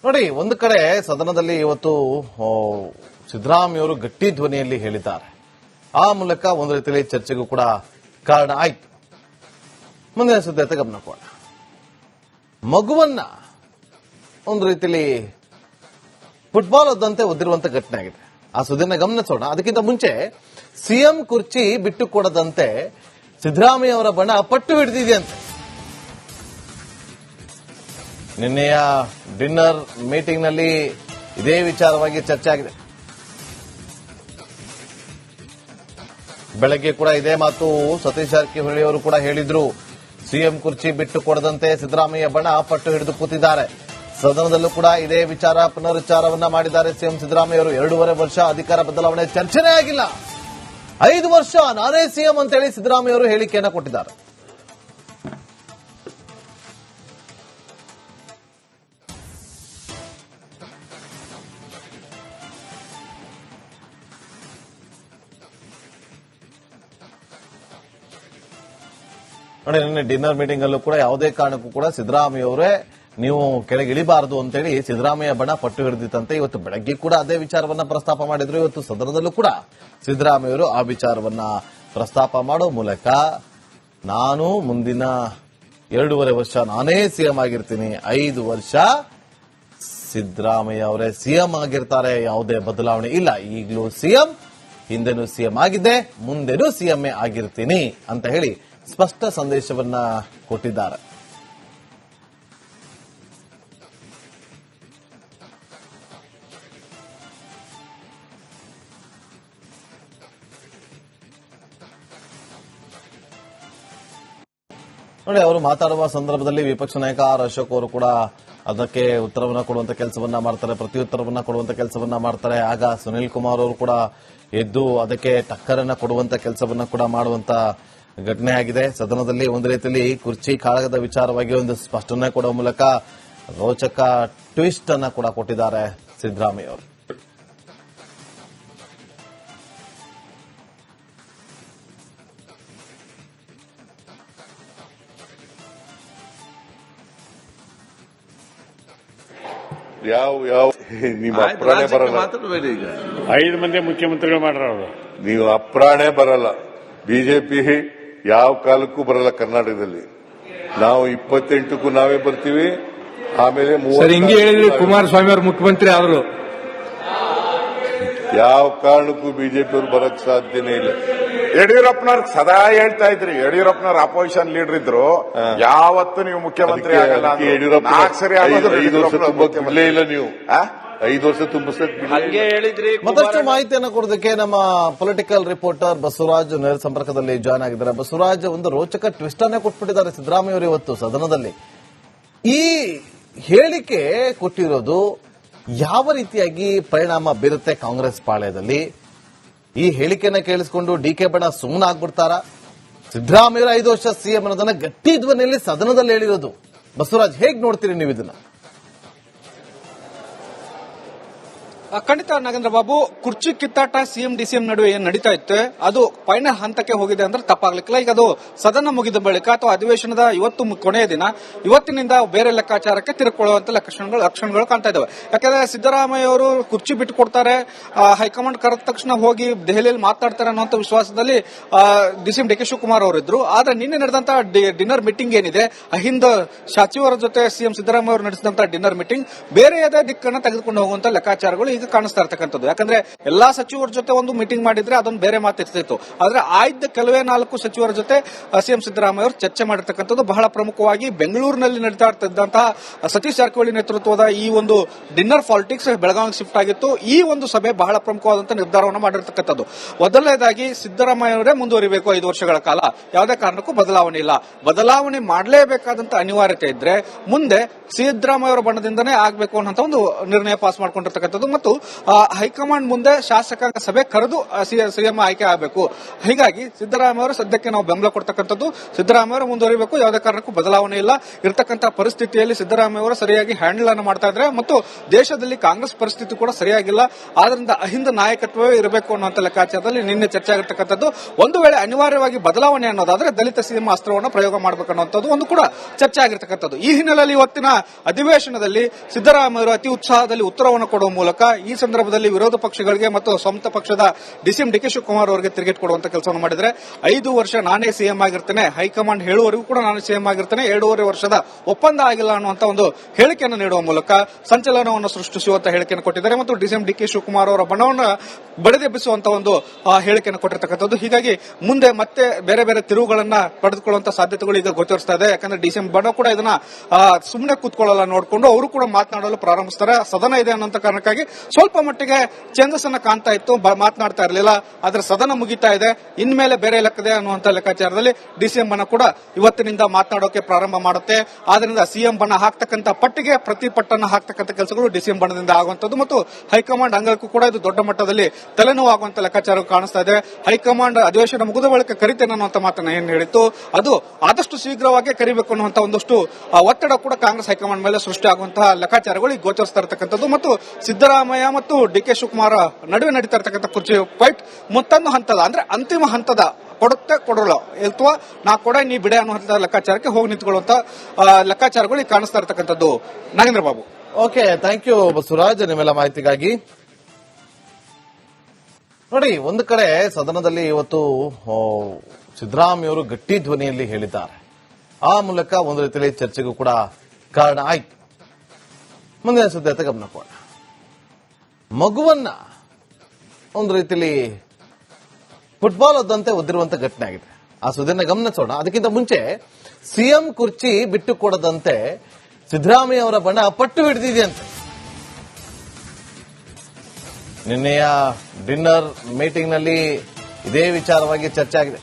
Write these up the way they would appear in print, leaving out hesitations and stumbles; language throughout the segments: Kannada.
ನೋಡಿ, ಒಂದು ಕಡೆ ಸದನದಲ್ಲಿ ಇವತ್ತು ಸಿದ್ದರಾಮಯ್ಯವರು ಗಟ್ಟಿ ಧ್ವನಿಯಲ್ಲಿ ಹೇಳಿದ್ದಾರೆ. ಆ ಮೂಲಕ ಒಂದು ರೀತಿಯಲ್ಲಿ ಚರ್ಚೆಗೂ ಕೂಡ ಕಾರಣ ಆಯ್ತು. ಮುಂದಿನ ಸುದ್ದಿ ಗಮನ ಕೊಡ. ಮಗುವನ್ನ ಒಂದು ರೀತಿಯಲ್ಲಿ ಫುಟ್ಬಾಲ್ ಒದ್ದಂತೆ ಒದ್ದಿರುವಂತ ಘಟನೆ ಆಗಿದೆ. ಆ ಸುದ್ದಿನ ಗಮನಿಸೋಣ. ಅದಕ್ಕಿಂತ ಮುಂಚೆ ಸಿಎಂ ಕುರ್ಚಿ ಬಿಟ್ಟು ಕೊಡದಂತೆ ಸಿದ್ದರಾಮಯ್ಯ ಅವರ ಬಣ ಪಟ್ಟು ಹಿಡಿದಿದೆಯಂತೆ. ನಿನ್ನೆಯ ಡಿನ್ನರ್ ಮೀಟಿಂಗ್ ನಲ್ಲಿ ಇದೇ ವಿಚಾರವಾಗಿ ಚರ್ಚೆ ಆಗಿದೆ. ಬೆಳಗ್ಗೆ ಕೂಡ ಇದೇ ಮಾತು ಸತೀಶ್ ಜಾರಕಿಹೊಳಿ ಅವರು ಕೂಡ ಹೇಳಿದ್ರು. ಸಿಎಂ ಕುರ್ಚಿ ಬಿಟ್ಟು ಕೊಡದಂತೆ ಸಿದ್ದರಾಮಯ್ಯ ಬಣ ಪಟ್ಟು ಹಿಡಿದು ಕೂತಿದ್ದಾರೆ. ಸದನದಲ್ಲೂ ಕೂಡ ಇದೇ ವಿಚಾರ ಪುನರುಚ್ಚಾರವನ್ನ ಮಾಡಿದ್ದಾರೆ ಸಿಎಂ ಸಿದ್ದರಾಮಯ್ಯ ಅವರು. 2.5 ವರ್ಷ ಅಧಿಕಾರ ಬದಲಾವಣೆ ಚರ್ಚೆನೇ ಆಗಿಲ್ಲ. 5 ವರ್ಷ ನಾನೇ ಸಿಎಂ ಅಂತೇಳಿ ಸಿದ್ದರಾಮಯ್ಯ ಅವರು ಹೇಳಿಕೆಯನ್ನ ಕೊಟ್ಟಿದ್ದಾರೆ. ನೋಡಿ, ನಿನ್ನೆ ಡಿನ್ನರ್ ಮೀಟಿಂಗ್ ಅಲ್ಲೂ ಕೂಡ ಯಾವುದೇ ಕಾರಣಕ್ಕೂ ಕೂಡ ಸಿದ್ದರಾಮಯ್ಯ ಅವರೇ ನೀವು ಕೆಳಗೆ ಇಳಿಬಾರದು ಅಂತೇಳಿ ಸಿದ್ದರಾಮಯ್ಯ ಬಣ ಪಟ್ಟು ಹಿಡಿದಿತ್ತಂತೆ. ಇವತ್ತು ಬೆಳಗ್ಗೆ ಕೂಡ ಅದೇ ವಿಚಾರವನ್ನ ಪ್ರಸ್ತಾಪ ಮಾಡಿದ್ರು. ಇವತ್ತು ಸದನದಲ್ಲೂ ಕೂಡ ಸಿದ್ದರಾಮಯ್ಯ ಅವರು ಆ ವಿಚಾರವನ್ನ ಪ್ರಸ್ತಾಪ ಮಾಡೋ ಮೂಲಕ ನಾನು ಮುಂದಿನ 2.5 ವರ್ಷ ನಾನೇ ಸಿಎಂ ಆಗಿರ್ತೀನಿ, 5 ವರ್ಷ ಸಿದ್ದರಾಮಯ್ಯ ಅವರೇ ಸಿಎಂ ಆಗಿರ್ತಾರೆ, ಯಾವುದೇ ಬದಲಾವಣೆ ಇಲ್ಲ, ಈಗಲೂ ಸಿಎಂ, ಹಿಂದೆನೂ ಸಿಎಂ ಆಗಿದ್ದೆ, ಮುಂದೆನೂ ಸಿಎಂఏ ಆಗಿರ್ತೀನಿ ಅಂತ ಹೇಳಿ ಸ್ಪಷ್ಟ ಸಂದೇಶವನ್ನ ಕೊಟ್ಟಿದ್ದಾರೆ. ನೋಡಿ, ಅವರು ಮಾತಾಡುವ ಸಂದರ್ಭದಲ್ಲಿ ವಿಪಕ್ಷ ನಾಯಕ ಆರ್ ಅಶೋಕ್ ಅವರು ಕೂಡ ಅದಕ್ಕೆ ಉತ್ತರವನ್ನ ಕೊಡುವಂತ ಕೆಲಸವನ್ನ ಮಾಡ್ತಾರೆ, ಪ್ರತ್ಯುತ್ತರವನ್ನ ಕೊಡುವಂತ ಕೆಲಸವನ್ನ ಮಾಡ್ತಾರೆ. ಆಗ ಸುನೀಲ್ ಕುಮಾರ್ ಅವರು ಕೂಡ ಎದ್ದು ಅದಕ್ಕೆ ಟಕ್ಕರನ್ನ ಕೊಡುವಂತ ಕೆಲಸವನ್ನ ಕೂಡ ಮಾಡುವಂತ ಘಟನೆ ಆಗಿದೆ. ಸದನದಲ್ಲಿ ಒಂದು ರೀತಿಯಲ್ಲಿ ಕುರ್ಚಿ ಕಾಳಗದ ವಿಚಾರವಾಗಿ ಒಂದು ಸ್ಪಷ್ಟನೆ ಕೊಡುವ ಮೂಲಕ ರೋಚಕ ಟ್ವಿಸ್ಟ್ ಅನ್ನ ಕೂಡ ಕೊಟ್ಟಿದ್ದಾರೆ ಸಿದ್ದರಾಮಯ್ಯ ಅವರು. ಯಾವ ನಿಮ್ಮ ಅಪ್ರಾಣೆ ಬರಲ್ಲ. 5 ಮಂದಿ ಮುಖ್ಯಮಂತ್ರಿಗಳು ಮಾಡ್ರ ಅವರು. ನೀವು ಅಪ್ರಾಣೆ ಬರಲ್ಲ. ಬಿಜೆಪಿ ಯಾವ ಕಾಲಕ್ಕೂ ಬರಲ್ಲ ಕರ್ನಾಟಕದಲ್ಲಿ. ನಾವು 28ಕ್ಕೂ ನಾವೇ ಬರ್ತೀವಿ. ಆಮೇಲೆ ಹಿಂಗೆ ಹೇಳಿದ್ರಿ ಕುಮಾರಸ್ವಾಮಿ ಅವರು ಮುಖ್ಯಮಂತ್ರಿ ಆದ್ರು. ಯಾವ ಕಾರಣಕ್ಕೂ ಬಿಜೆಪಿ ಅವರು ಬರಕ್ ಸಾಧ್ಯನೇ ಇಲ್ಲ. ಯಡಿಯೂರಪ್ಪನವ್ರು ಸದಾ ಹೇಳ್ತಾ ಇದ್ರಿ, ಯಡಿಯೂರಪ್ಪನವ್ರ ಅಪೋಸಿಷನ್ ಲೀಡರ್ ಇದ್ರು, ಯಾವತ್ತು ನೀವು ಮುಖ್ಯಮಂತ್ರಿ ಆಗಲ್ಲ. ಯಡಿಯೂರಪ್ಪ 5 ವರ್ಷ ತುಂಬಲೇ ಇಲ್ಲ. ನೀವು 5 ವರ್ಷ ತುಂಬಿಸಕ್ಕೆ ಹೇಳಿದ್ರಿ. ಮತ್ತಷ್ಟು ಮಾಹಿತಿಯನ್ನು ಕೊಡೋದಕ್ಕೆ ನಮ್ಮ ಪೊಲಿಟಿಕಲ್ ರಿಪೋರ್ಟರ್ ಬಸವರಾಜ್ ನೇರ ಸಂಪರ್ಕದಲ್ಲಿ ಜಾಯ್ನ್ ಆಗಿದ್ದಾರೆ. ಬಸವರಾಜ್, ಒಂದು ರೋಚಕ ಟ್ವಿಸ್ಟ್ ಅನ್ನೇ ಕೊಟ್ಬಿಟ್ಟಿದ್ದಾರೆ ಸಿದ್ದರಾಮಯ್ಯ ಅವರು ಇವತ್ತು ಸದನದಲ್ಲಿ. ಈ ಹೇಳಿಕೆ ಕೊಟ್ಟಿರೋದು ಯಾವ ರೀತಿಯಾಗಿ ಪರಿಣಾಮ ಬೀರುತ್ತೆ ಕಾಂಗ್ರೆಸ್ ಪಾಳ್ಯದಲ್ಲಿ? ಈ ಹೇಳಿಕೆನ ಕೇಳಿಸಿಕೊಂಡು ಡಿಕೆ ಬಣ ಸುಮ್ಮನಾಗ್ಬಿಡ್ತಾರಾ? ಸಿದ್ದರಾಮಯ್ಯ 5 ವರ್ಷ ಸಿಎಂ ಅನ್ನೋದನ್ನ ಗಟ್ಟಿ ಧ್ವನಿಯಲ್ಲಿ ಸದನದಲ್ಲಿ ಹೇಳಿರೋದು. ಬಸವರಾಜ್, ಹೇಗ್ ನೋಡ್ತೀರಿ ನೀವು ಇದನ್ನ? ಖಂಡಿತ ನಾಗೇಂದ್ರ ಬಾಬು, ಕುರ್ಚಿ ಕಿತ್ತಾಟ ಸಿಎಂ ಡಿಸಿಎಂ ನಡುವೆ ಏನ್ ನಡೀತಾ ಇತ್ತು ಅದು ಫೈನಲ್ ಹಂತಕ್ಕೆ ಹೋಗಿದೆ ಅಂದ್ರೆ ತಪ್ಪಾಗ್ಲಿಕ್ಕಿಲ್ಲ. ಈಗ ಅದು ಸದನ ಮುಗಿದ ಬಳಿಕ ಅಥವಾ ಅಧಿವೇಶನದ ಇವತ್ತು ಕೊನೆಯ ದಿನ, ಇವತ್ತಿನಿಂದ ಬೇರೆ ಲೆಕ್ಕಾಚಾರಕ್ಕೆ ತಿರುಕೊಳ್ಳುವಂತ ಲಕ್ಷಣಗಳು ಕಾಣ್ತಾ ಇದಾವೆ. ಯಾಕಂದ್ರೆ ಸಿದ್ದರಾಮಯ್ಯ ಅವರು ಕುರ್ಚಿ ಬಿಟ್ಟು ಕೊಡ್ತಾರೆ, ಹೈಕಮಾಂಡ್ ಕರೆದ ತಕ್ಷಣ ಹೋಗಿ ದೆಹಲಿಯಲ್ಲಿ ಮಾತಾಡ್ತಾರೆ ಅನ್ನುವಂತ ವಿಶ್ವಾಸದಲ್ಲಿ ಡಿಸಿಎಂ ಡಿ ಕೆ ಶಿವಕುಮಾರ್ ಅವರಿದ್ರು. ಆದ್ರೆ ನಿನ್ನೆ ನಡೆದಂತ ಡಿನ್ನರ್ ಮೀಟಿಂಗ್ ಏನಿದೆ, ಹಿಂದ ಸಚಿವರ ಜೊತೆ ಸಿಎಂ ಸಿದ್ದರಾಮಯ್ಯ ಅವರು ನಡೆಸಿದಂತ ಡಿನ್ನರ್ ಮೀಟಿಂಗ್ ಬೇರೆಯದೇ ದಿಕ್ಕನ್ನು ತೆಗೆದುಕೊಂಡು ಹೋಗುವಂತ ಲೆಕ್ಕಾಚಾರಗಳು ಈಗ ಕಾಣಿಸ್ತಾ ಇರ್ತಕ್ಕಂಥದ್ದು. ಯಾಕಂದ್ರೆ ಎಲ್ಲಾ ಸಚಿವರ ಜೊತೆ ಒಂದು ಮೀಟಿಂಗ್ ಮಾಡಿದ್ರೆ ಅದೊಂದು ಬೇರೆ ಮಾತಿರ್ತಿತ್ತು. ಆದ್ರೆ ಆಯ್ದ ಕೆಲವೇ 4 ಸಚಿವರ ಜೊತೆ ಸಿಎಂ ಸಿದ್ದರಾಮಯ್ಯ ಅವರು ಚರ್ಚೆ ಮಾಡಿರ್ತಕ್ಕಂಥದ್ದು. ಬಹಳ ಪ್ರಮುಖವಾಗಿ ಬೆಂಗಳೂರಿನಲ್ಲಿ ನಡೀತಾ ಇರ್ತಕ್ಕಂತಹ ಸತೀಶ್ ಜಾರಕಿಹೊಳಿ ನೇತೃತ್ವದ ಈ ಒಂದು ಡಿನ್ನರ್ ಪಾಲಿಟಿಕ್ಸ್ ಬೆಳಗಾವಿಗೆ ಶಿಫ್ಟ್ ಆಗಿತ್ತು. ಈ ಒಂದು ಸಭೆ ಬಹಳ ಪ್ರಮುಖವಾದಂತಹ ನಿರ್ಧಾರವನ್ನು ಮಾಡಿರ್ತಕ್ಕಂಥದ್ದು. ಮೊದಲನೇದಾಗಿ ಸಿದ್ದರಾಮಯ್ಯ ಅವರೇ ಮುಂದುವರಿಬೇಕು 5 ವರ್ಷಗಳ ಕಾಲ, ಯಾವುದೇ ಕಾರಣಕ್ಕೂ ಬದಲಾವಣೆ ಇಲ್ಲ. ಬದಲಾವಣೆ ಮಾಡಲೇಬೇಕಾದಂತ ಅನಿವಾರ್ಯತೆ ಇದ್ರೆ ಮುಂದೆ ಸಿದ್ದರಾಮಯ್ಯ ಅವರ ಬಣದಿಂದನೇ ಆಗಬೇಕು ಅನ್ನೋ ಒಂದು ನಿರ್ಣಯ ಪಾಸ್ ಮಾಡ್ಕೊಂಡಿರ್ತಕ್ಕಂಥದ್ದು. ಮತ್ತು ಮತ್ತು ಹೈಕಮಾಂಡ್ ಮುಂದೆ ಶಾಸಕಾಂಗ ಸಭೆ ಕರೆದು ಸಿಎಂ ಆಯ್ಕೆ ಆಗಬೇಕು. ಹೀಗಾಗಿ ಸಿದ್ದರಾಮಯ್ಯ ಅವರು ಸದ್ಯಕ್ಕೆ ನಾವು ಬೆಂಬಲ ಕೊಡ್ತಕ್ಕಂಥದ್ದು. ಸಿದ್ದರಾಮಯ್ಯ ಅವರು ಮುಂದುವರಿಬೇಕು, ಯಾವುದೇ ಕಾರಣಕ್ಕೂ ಬದಲಾವಣೆ ಇಲ್ಲ. ಇರತಕ್ಕಂಥ ಪರಿಸ್ಥಿತಿಯಲ್ಲಿ ಸಿದ್ದರಾಮಯ್ಯ ಅವರು ಸರಿಯಾಗಿ ಹ್ಯಾಂಡಲ್ ಅನ್ನು ಮಾಡ್ತಾ ಇದ್ದಾರೆ ಮತ್ತು ದೇಶದಲ್ಲಿ ಕಾಂಗ್ರೆಸ್ ಪರಿಸ್ಥಿತಿ ಕೂಡ ಸರಿಯಾಗಿಲ್ಲ. ಆದ್ರಿಂದ ಅಹಿಂದ ನಾಯಕತ್ವವೇ ಇರಬೇಕು ಅನ್ನುವಂಥ ಲೆಕ್ಕಾಚಾರದಲ್ಲಿ ನಿನ್ನೆ ಚರ್ಚೆ ಆಗಿರ್ತಕ್ಕಂಥದ್ದು. ಒಂದು ವೇಳೆ ಅನಿವಾರ್ಯವಾಗಿ ಬದಲಾವಣೆ ಅನ್ನೋದಾದ್ರೆ ದಲಿತ ಸಿಎಂ ಅಸ್ತ್ರವನ್ನು ಪ್ರಯೋಗ ಮಾಡಬೇಕು ಅನ್ನುವಂಥದ್ದು ಒಂದು ಕೂಡ ಚರ್ಚೆ ಆಗಿರ್ತಕ್ಕಂಥದ್ದು. ಈ ಹಿನ್ನೆಲೆಯಲ್ಲಿ ಇವತ್ತಿನ ಅಧಿವೇಶನದಲ್ಲಿ ಸಿದ್ದರಾಮಯ್ಯ ಅವರು ಅತಿ ಉತ್ಸಾಹದಲ್ಲಿ ಉತ್ತರವನ್ನು ಕೊಡುವ ಮೂಲಕ ಈ ಸಂದರ್ಭದಲ್ಲಿ ವಿರೋಧ ಪಕ್ಷಗಳಿಗೆ ಮತ್ತು ಸ್ವಂತ ಪಕ್ಷದ ಡಿಸಿಎಂ ಡಿ ಕೆ ಶಿವಕುಮಾರ್ ಅವರಿಗೆ ತಿರುಗೇಟು ಕೊಡುವಂತ ಕೆಲಸವನ್ನು ಮಾಡಿದರೆ 5 ವರ್ಷ ನಾನೇ ಸಿಎಂ ಆಗಿರ್ತೇನೆ, ಹೈಕಮಾಂಡ್ ಹೇಳುವವರೆಗೂ ಕೂಡ ನಾನು ಸಿಎಂ ಆಗಿರ್ತೇನೆ, 2.5 ವರ್ಷದ ಒಪ್ಪಂದ ಆಗಿಲ್ಲ ಅನ್ನುವಂತ ಒಂದು ಹೇಳಿಕೆಯನ್ನು ನೀಡುವ ಮೂಲಕ ಸಂಚಲನವನ್ನು ಸೃಷ್ಟಿಸುವಂತ ಹೇಳಿಕೆಯನ್ನು ಕೊಟ್ಟಿದ್ದಾರೆ ಮತ್ತು ಡಿಸಿಎಂ ಡಿ ಕೆ ಶಿವಕುಮಾರ್ ಅವರ ಬಣವನ್ನು ಬಡಿದೆಬ್ಬಿಸುವಂತ ಒಂದು ಹೇಳಿಕೆಯನ್ನು ಕೊಟ್ಟಿರ್ತಕ್ಕಂಥದ್ದು. ಹೀಗಾಗಿ ಮುಂದೆ ಮತ್ತೆ ಬೇರೆ ಬೇರೆ ತಿರುವುಗಳನ್ನ ಪಡೆದುಕೊಳ್ಳುವಂತ ಸಾಧ್ಯತೆಗಳು ಈಗ ಗೋಚರಿಸ್ತಾ ಇದೆ. ಯಾಕಂದ್ರೆ ಡಿಸಿಎಂ ಬಣ ಕೂಡ ಇದನ್ನ ಸುಮ್ಮನೆ ಕೂತ್ಕೊಳ್ಳಲ್ಲ, ನೋಡಿಕೊಂಡು ಅವರು ಕೂಡ ಮಾತನಾಡಲು ಪ್ರಾರಂಭಿಸ್ತಾರೆ. ಸದನ ಇದೆ ಅನ್ನೋ ಕಾರಣಕ್ಕಾಗಿ ಸ್ವಲ್ಪ ಮಟ್ಟಿಗೆ ಚೇಂಜಸ್ ಅನ್ನ ಕಾಣ್ತಾ ಇತ್ತು, ಮಾತನಾಡ್ತಾ ಇರಲಿಲ್ಲ. ಆದ್ರೆ ಸದನ ಮುಗಿತಾ ಇದೆ, ಇನ್ಮೇಲೆ ಬೇರೆ ಲೆಕ್ಕದೆ ಅನ್ನುವಂತ ಲೆಕ್ಕಾಚಾರದಲ್ಲಿ ಡಿಸಿಎಂ ಬಣ ಕೂಡ ಇವತ್ತಿನಿಂದ ಮಾತನಾಡೋಕೆ ಪ್ರಾರಂಭ ಮಾಡುತ್ತೆ. ಆದ್ರಿಂದ ಸಿಎಂ ಬಣ ಹಾಕ್ತಕ್ಕಂಥ ಪಟ್ಟಿಗೆ ಪ್ರತಿಪಟ್ಟನ್ನು ಹಾಕ್ತಕ್ಕಂಥ ಕೆಲಸಗಳು ಡಿಸಿಎಂ ಬಣದಿಂದ ಆಗುವಂತದ್ದು ಮತ್ತು ಹೈಕಮಾಂಡ್ ಅಂಗಳಕ್ಕೂ ಕೂಡ ಇದು ದೊಡ್ಡ ಮಟ್ಟದಲ್ಲಿ ತಲೆನೋವಾಗುವಂತ ಲೆಕ್ಕಾಚಾರ ಕಾಣಿಸ್ತಾ ಇದೆ. ಹೈಕಮಾಂಡ್ ಅಧಿವೇಶನ ಮುಗಿದ ಬಳಿಕ ಕರಿತೇನೆ ಅನ್ನುವಂತ ಮಾತನ್ನ ಏನ್ ಹೇಳಿತ್ತು, ಅದು ಆದಷ್ಟು ಶೀಘ್ರವಾಗಿ ಕರಿಬೇಕು ಅನ್ನುವಂತ ಒಂದಷ್ಟು ಒತ್ತಡ ಕೂಡ ಕಾಂಗ್ರೆಸ್ ಹೈಕಮಾಂಡ್ ಮೇಲೆ ಸೃಷ್ಟಿ ಆಗುವಂತಹ ಲೆಕ್ಕಾಚಾರಗಳು ಈಗ ಗೋಚರಿಸ್ತಾ ಇರತಕ್ಕಂಥದ್ದು ಮತ್ತು ಸಿದ್ದರಾಮಯ್ಯ ಮತ್ತು ಡಿ ಕೆ ಶಿವಕುಮಾರ್ ನಡುವೆ ನಡೀತಾ ಇರತಕ್ಕಂಥ ಕುರ್ಚಿ ಫೈಟ್ ಮತ್ತೊಂದು ಹಂತದ ಅಂದ್ರೆ ಅಂತಿಮ ಹಂತದ ಕೊಡುತ್ತೆ ಕೊಡಲ್ಲ ಅಥವಾ ನಾ ಕೊಡ ನೀ ಬಿಡೆ ಅನ್ನುವಂತ ಲೆಕ್ಕಾಚಾರಕ್ಕೆ ಹೋಗಿ ನಿಂತ್ಕೊಳ್ಳುವಂತ ಲೆಕ್ಕಾಚಾರಗಳು ಈಗ ಕಾಣಿಸ್ತಾ ಇರತಕ್ಕಂಥದ್ದು. Nagendra Babu. Okay, thank you Basavaraj ನಿಮ್ಮೆಲ್ಲ ಮಾಹಿತಿಗಾಗಿ. ನೋಡಿ, ಒಂದು ಕಡೆ ಸದನದಲ್ಲಿ ಇವತ್ತು ಸಿದ್ದರಾಮಯ್ಯವರು ಗಟ್ಟಿ ಧ್ವನಿಯಲ್ಲಿ ಹೇಳಿದ್ದಾರೆ. ಆ ಮೂಲಕ ಒಂದು ರೀತಿಯಲ್ಲಿ ಚರ್ಚೆಗೂ ಕೂಡ ಕಾರಣ ಆಯ್ತು. ಮುಂದಿನ ಸುದ್ದಿ ಗಮನ ಕೊಡ. ಮಗುವನ್ನ ಒಂದು ರೀತಿಯಲ್ಲಿ ಫುಟ್ಬಾಲ್ ಒದ್ದಂತೆ ಒದ್ದಿರುವಂತ ಘಟನೆ ಆಗಿದೆ. ಆ ಸುದ್ದಿಯನ್ನು ಗಮನಿಸೋಣ. ಅದಕ್ಕಿಂತ ಮುಂಚೆ ಸಿಎಂ ಕುರ್ಚಿ ಬಿಟ್ಟು ಕೊಡದಂತೆ ಸಿದ್ದರಾಮಯ್ಯ ಅವರ ಬಣ ಪಟ್ಟು ಹಿಡಿದಿದೆಯಂತೆ. ನಿನ್ನೆಯ ಡಿನ್ನರ್ ಮೀಟಿಂಗ್ ನಲ್ಲಿ ಇದೇ ವಿಚಾರವಾಗಿ ಚರ್ಚೆ ಆಗಿದೆ.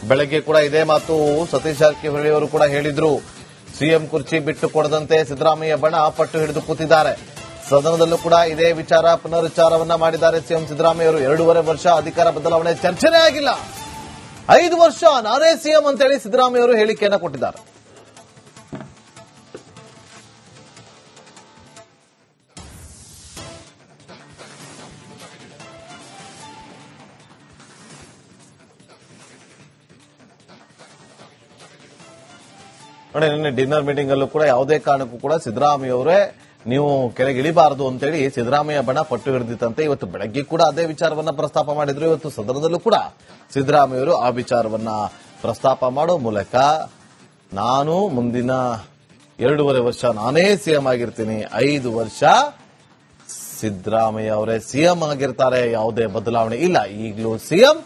ಬೆಳಗ್ಗೆ ಕೂಡ ಇದೇ ಮಾತು ಸತೀಶ್ ಜಾರಕಿಹೊಳಿ ಅವರು ಕೂಡ ಹೇಳಿದ್ರು. ಸಿಎಂ ಕುರ್ಚಿ ಬಿಟ್ಟು ಕೊಡದಂತೆ ಸಿದ್ದರಾಮಯ್ಯ ಬಣ ಪಟ್ಟು ಹಿಡಿದು ಕೂತಿದ್ದಾರೆ. ಸದನದಲ್ಲೂ ಕೂಡ ಇದೇ ವಿಚಾರ ಪುನರುಚ್ಚಾರವನ್ನ ಮಾಡಿದ್ದಾರೆ ಸಿಎಂ ಸಿದ್ದರಾಮಯ್ಯ ಅವರು. 2.5 ವರ್ಷ ಅಧಿಕಾರ ಬದಲಾವಣೆ ಚರ್ಚೆನೇ ಆಗಿಲ್ಲ, 5 ವರ್ಷ ನಾನೇ ಸಿಎಂ ಅಂತೇಳಿ ಸಿದ್ದರಾಮಯ್ಯ ಅವರು ಹೇಳಿಕೆಯನ್ನ ಕೊಟ್ಟಿದ್ದಾರೆ. ನೋಡಿ, ನಿನ್ನೆ ಡಿನ್ನರ್ ಮೀಟಿಂಗ್ ಅಲ್ಲೂ ಕೂಡ ಯಾವುದೇ ಕಾರಣಕ್ಕೂ ಕೂಡ ಸಿದ್ದರಾಮಯ್ಯ ಅವರೇ ನೀವು ಕೆಳಗೆ ಇಳಿಬಾರದು ಅಂತೇಳಿ ಸಿದ್ದರಾಮಯ್ಯ ಬಣ ಪಟ್ಟು ಹಿಡಿದಿತ್ತಂತೆ. ಇವತ್ತು ಬೆಳಗ್ಗೆ ಕೂಡ ಅದೇ ವಿಚಾರವನ್ನ ಪ್ರಸ್ತಾಪ ಮಾಡಿದ್ರು. ಇವತ್ತು ಸದನದಲ್ಲೂ ಕೂಡ ಸಿದ್ದರಾಮಯ್ಯ ಅವರು ಆ ವಿಚಾರವನ್ನ ಪ್ರಸ್ತಾಪ ಮಾಡೋ ಮೂಲಕ ನಾನು ಮುಂದಿನ 2.5 ವರ್ಷ ನಾನೇ ಸಿಎಂ ಆಗಿರ್ತೀನಿ, 5 ವರ್ಷ ಸಿದ್ದರಾಮಯ್ಯ ಅವರೇ ಸಿಎಂ ಆಗಿರ್ತಾರೆ, ಯಾವುದೇ ಬದಲಾವಣೆ ಇಲ್ಲ, ಈಗಲೂ ಸಿಎಂ,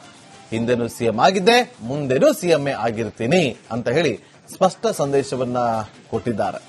ಹಿಂದೆನೂ ಸಿಎಂ ಆಗಿದ್ದೆ, ಮುಂದೆನೂ ಸಿಎಂఏ ಆಗಿರ್ತೀನಿ ಅಂತ ಹೇಳಿ ಸ್ಪಷ್ಟ ಸಂದೇಶವನ್ನ ಕೊಟ್ಟಿದ್ದಾರೆ.